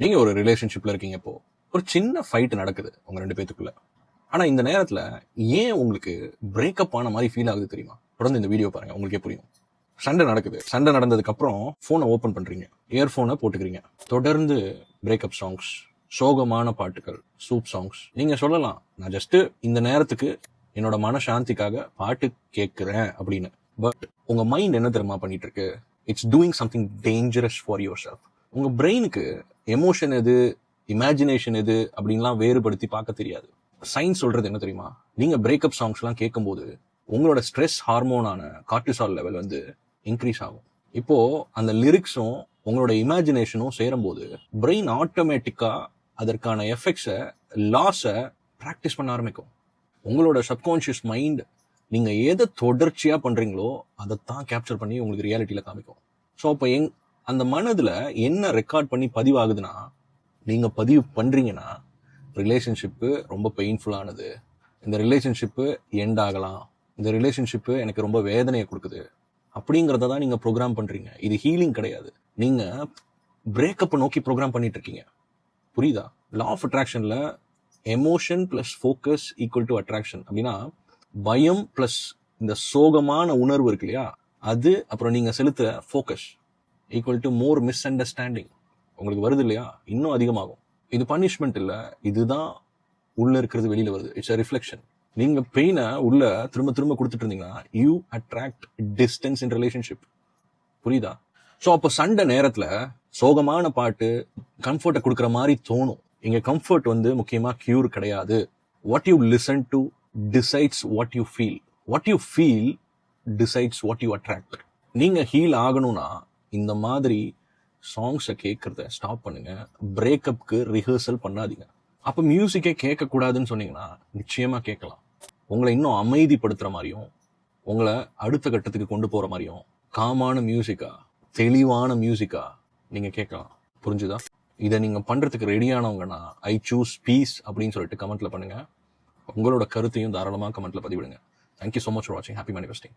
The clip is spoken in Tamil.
நீங்க ஒரு ரிலேஷன்ஷிப்ல இருக்கீங்க. இப்போ ஒரு சின்ன ஃபைட் நடக்குது உங்க 2 பேத்துக்குள்ள. ஆனா இந்த நேரத்துல ஏன் உங்களுக்கு பிரேக்கப் ஆன மாதிரி ஃபீல் ஆகுது தெரியுமா? தொடர்ந்து இந்த வீடியோ பாருங்க, உங்களுக்கே புரியும். சண்டை நடக்குது. சண்டை நடந்ததுக்கு அப்புறம் போனை ஓபன் பண்றீங்க, இயர்போனை போட்டுக்கிறீங்க. தொடர்ந்து பிரேக்கப் சாங்ஸ், சோகமான பாட்டுகள், சூப் சாங்ஸ். நீங்க சொல்லலாம், நான் ஜஸ்ட் இந்த நேரத்துக்கு என்னோட மன சாந்திக்காக பாட்டு கேட்கிறேன் அப்படின்னு. பட் உங்க மைண்ட் என்ன தெரியுமா பண்ணிட்டு இருக்கு? It's doing something dangerous for your self. உங்க பிரெயினுக்கு எமோஷன் எது, இமேஜினேஷன் எது அப்படின்லாம் வேறுபடுத்தி பார்க்க தெரியாது. சயின்ஸ் சொல்றது என்ன தெரியுமா? நீங்க பிரேக்கப் சாங்ஸ் எல்லாம் கேட்கும்போது உங்களோட ஸ்ட்ரெஸ் ஹார்மோனான கார்டிசால் லெவல் வந்து இன்க்ரீஸ் ஆகும். இப்போ அந்த லிரிக்ஸும் உங்களோட இமேஜினேஷனும் சேரும்போது பிரெயின் ஆட்டோமேட்டிக்கா அதற்கான எஃபெக்ட்ஸை, லாஸை ப்ராக்டிஸ் பண்ண ஆரம்பிக்கும். உங்களோட சப்கான்ஷியஸ் மைண்ட் நீங்க எதை தொடர்ச்சியா பண்றீங்களோ அதைத்தான் கேப்சர் பண்ணி உங்களுக்கு ரியாலிட்டியில காமிக்கும். ஸோ அப்போ அந்த மனதுல என்ன ரெக்கார்ட் பண்ணி பதிவாகுதுன்னா, நீங்க பதிவு பண்றீங்கன்னா ரிலேஷன்ஷிப்பு ரொம்ப பெயின்ஃபுல்லானது, இந்த ரிலேஷன்ஷிப்பு எண்ட் ஆகலாம், இந்த ரிலேஷன்ஷிப்பு எனக்கு ரொம்ப வேதனையை கொடுக்குது அப்படிங்கிறத தான் நீங்க ப்ரோக்ராம் பண்றீங்க. இது ஹீலிங் கிடையாது. நீங்க பிரேக்கப்பை நோக்கி ப்ரோக்ராம் பண்ணிட்டு இருக்கீங்க. புரியுதா? லா ஆஃப் அட்ராக்ஷன்ல emotion plus focus equal to attraction அப்படின்னா, பயம் பிளஸ் இந்த சோகமான உணர்வு இருக்கு இல்லையா, அது அப்புறம் நீங்க செலுத்துற focus equal to more misunderstanding. உங்களுக்கு வருது இல்லையா, இன்னும் அதிகமாகும். இது பனிஷ்மெண்ட் இல்லை, இதுதான் உள்ள இருக்கிறது வெளியில வருது. It's a reflection. நீங்க பெயினை உள்ள திரும்ப திரும்ப கொடுத்துட்டு இருந்தீங்கன்னா you attract distance in relationship. புரியுதா? ஸோ அப்போ சண்டை நேரத்துல சோகமான பாட்டு கம்ஃபர்ட்டை கொடுக்குற மாதிரி தோணும். இங்க கம்ஃபர்ட் வந்து முக்கியமா கியூர் கிடையாது. What you listen to decides what you feel. What you feel decides what you attract. நீங்க ஹீல் ஆகணும்னா இந்த மாதிரி சாங்ஸை கேட்கறத ஸ்டாப் பண்ணுங்க. பிரேக்கப்க்கு ரிஹர்சல் பண்ணாதீங்க. அப்போ மியூசிக்கே கேட்கக்கூடாதுன்னு சொன்னீங்கன்னா நிச்சயமா கேட்கலாம். உங்களை இன்னும் அமைதிப்படுத்துற மாதிரியும், உங்களை அடுத்த கட்டத்துக்கு கொண்டு போற மாதிரியும் காமான மியூசிக்கா, தெளிவான மியூசிக்கா நீங்க கேட்கலாம். புரிஞ்சுதா? இதை நீங்க பண்றதுக்கு ரெடியானவங்கன்னா ஐ சூஸ் பீஸ் அப்படின்னு சொல்லிட்டு கமெண்ட்ல பண்ணுங்க. உங்களோட கருத்தையும் தாராளமாக கமெண்ட்ல பதிவிடுங்க. தேங்க்யூ ஸோ மச் ஃபார் வாட்சிங். Happy manifesting.